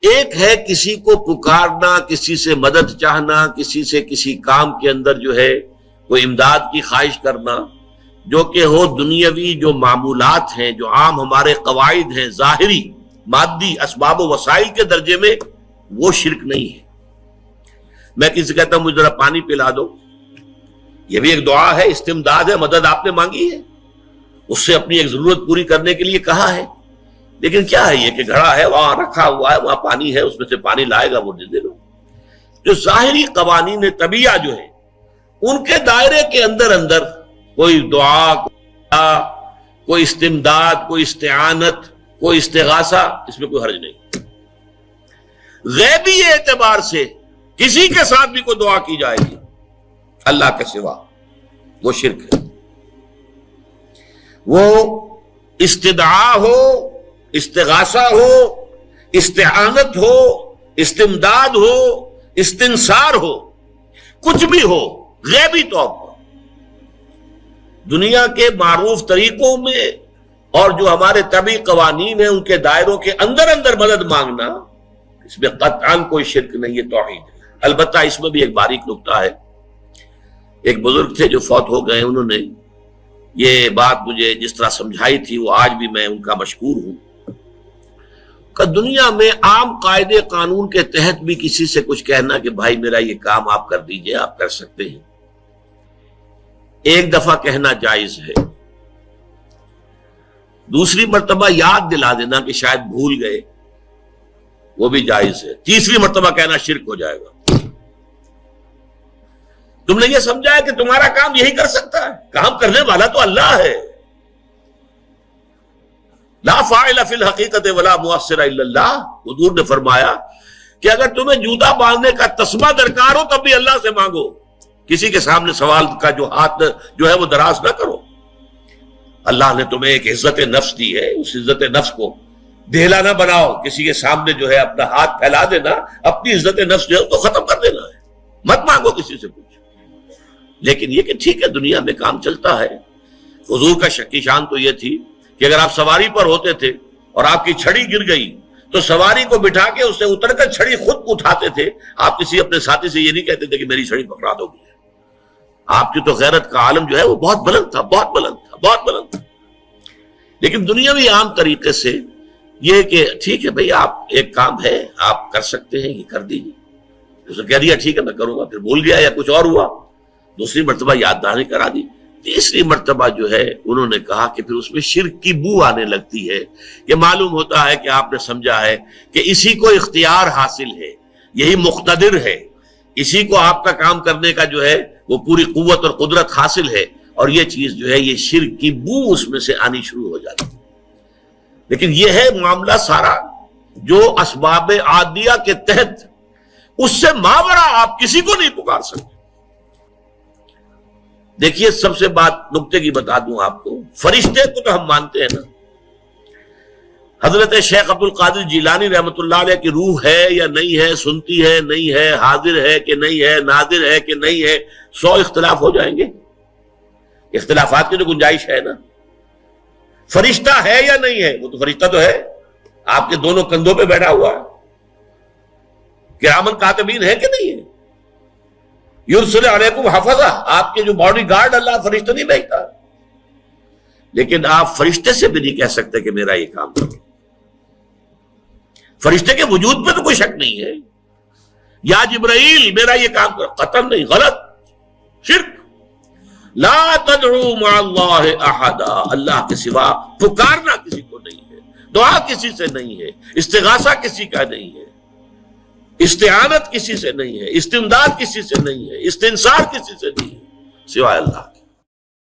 ایک ہے کسی کو پکارنا، کسی سے مدد چاہنا، کسی سے کسی کام کے اندر جو ہے کوئی امداد کی خواہش کرنا، جو کہ ہو دنیاوی جو معمولات ہیں، جو عام ہمارے قواعد ہیں، ظاہری مادی اسباب و وسائل کے درجے میں، وہ شرک نہیں ہے۔ میں کسی سے کہتا ہوں مجھے ذرا پانی پلا دو، یہ بھی ایک دعا ہے، استمداد ہے، مدد آپ نے مانگی ہے، اس سے اپنی ایک ضرورت پوری کرنے کے لیے کہا ہے۔ لیکن کیا ہے یہ کہ گھڑا ہے، وہاں رکھا ہوا ہے، وہاں پانی ہے، اس میں سے پانی لائے گا وہ دے دو۔ جو ظاہری قوانین طبیعہ جو ہے ان کے دائرے کے اندر اندر کوئی دعا، کوئی استمداد، کوئی استعانت، کوئی استغاثہ، اس میں کوئی حرج نہیں۔ غیبی اعتبار سے کسی کے ساتھ بھی کوئی دعا کی جائے گی اللہ کے سوا، وہ شرک ہے۔ وہ استدعا ہو، استغاثہ ہو، استعانت ہو، استمداد ہو، استنصار ہو، کچھ بھی ہو، غیبی طور پر دنیا کے معروف طریقوں میں اور جو ہمارے طبعی قوانین ہیں ان کے دائروں کے اندر اندر مدد مانگنا، اس میں قطعاً کوئی شرک نہیں ہے، توحید ہے۔ البتہ اس میں بھی ایک باریک نکتہ ہے۔ ایک بزرگ تھے جو فوت ہو گئے، انہوں نے یہ بات مجھے جس طرح سمجھائی تھی وہ آج بھی میں ان کا مشکور ہوں کہ دنیا میں عام قاعدے قانون کے تحت بھی کسی سے کچھ کہنا کہ بھائی میرا یہ کام آپ کر دیجئے، آپ کر سکتے ہیں، ایک دفعہ کہنا جائز ہے، دوسری مرتبہ یاد دلا دینا کہ شاید بھول گئے، وہ بھی جائز ہے، تیسری مرتبہ کہنا شرک ہو جائے گا۔ تم نے یہ سمجھا ہے کہ تمہارا کام یہی کر سکتا ہے، کام کرنے والا تو اللہ ہے۔ لا فاعل فی الحقیقت ولا مؤثر الا اللہ، حضور نے فرمایا کہ اگر تمہیں جوتا باندھنے کا تسمہ درکار ہو تب بھی اللہ سے مانگو، کسی کے سامنے سوال کا جو ہاتھ جو ہے وہ دراز نہ کرو۔ اللہ نے تمہیں ایک عزت نفس دی ہے، اس عزت نفس کو ڈھیلا نہ بناؤ، کسی کے سامنے جو ہے اپنا ہاتھ پھیلا دینا، اپنی عزت نفس جو ہے اس کو ختم کر دینا ہے، مت مانگو کسی سے کچھ۔ لیکن یہ کہ ٹھیک ہے دنیا میں کام چلتا ہے۔ حضور کا شکی شان تو یہ تھی کہ اگر آپ سواری پر ہوتے تھے اور آپ کی چھڑی گر گئی تو سواری کو بٹھا کے اس سے اتر کر چھڑی خود اٹھاتے تھے، آپ کسی اپنے ساتھی سے یہ نہیں کہتے تھے کہ میری چھڑی پکڑا دو گے۔ آپ کی تو غیرت کا عالم جو ہے وہ بہت بلند تھا، بہت بلند تھا، بہت بلند تھا۔ لیکن دنیاوی عام طریقے سے یہ کہ ٹھیک ہے بھئی آپ ایک کام ہے آپ کر سکتے ہیں، یہ کر دیجیے، اس نے کہہ دیا ٹھیک ہے میں کروں گا، پھر بھول گیا یا کچھ اور ہوا، دوسری مرتبہ یاد دہانی کرا دی، تیسری مرتبہ جو ہے انہوں نے کہا کہ پھر اس میں شرک کی بو آنے لگتی ہے کہ معلوم ہوتا ہے کہ آپ نے سمجھا ہے کہ اسی کو اختیار حاصل ہے، یہی مقتدر ہے، اسی کو آپ کا کام کرنے کا جو ہے وہ پوری قوت اور قدرت حاصل ہے، اور یہ چیز جو ہے یہ شرک کی بو اس میں سے آنی شروع ہو جاتی ہے۔ لیکن یہ ہے معاملہ سارا جو اسباب عادیہ کے تحت، اس سے ماورا آپ کسی کو نہیں پکار سکتے۔ دیکھیے سب سے بات نکتے کی بتا دوں آپ کو، فرشتے کو تو ہم مانتے ہیں نا، حضرت شیخ عبد القادر جیلانی رحمۃ اللہ علیہ کی روح ہے یا نہیں ہے، سنتی ہے نہیں ہے، حاضر ہے کہ نہیں ہے، ناظر ہے کہ نہیں ہے، 100 اختلاف ہو جائیں گے، اختلافات کی تو گنجائش ہے نا۔ فرشتہ ہے یا نہیں ہے، وہ تو فرشتہ تو ہے، آپ کے دونوں کندھوں پہ بیٹھا ہوا ہے، کرامن کاتبین ہے کہ نہیں ہے، یرسل علیکم حفظہ، آپ کے جو باڈی گارڈ اللہ فرشتہ نہیں بھیجتا، لیکن آپ فرشتے سے بھی نہیں کہہ سکتے کہ میرا یہ کام کرو۔ فرشتے کے وجود پہ تو کوئی شک نہیں ہے، یا جبرائیل میرا یہ کام کرو، قطعاً نہیں، غلط، شرک۔ لا تدعو مع اللہ احدا، اللہ کے سوا پکارنا کسی کو نہیں ہے، دعا کسی سے نہیں ہے، استغاثہ کسی کا نہیں ہے، استعانت کسی سے نہیں ہے، استمداد کسی سے نہیں ہے، استنصار کسی سے نہیں ہے سوائے اللہ۔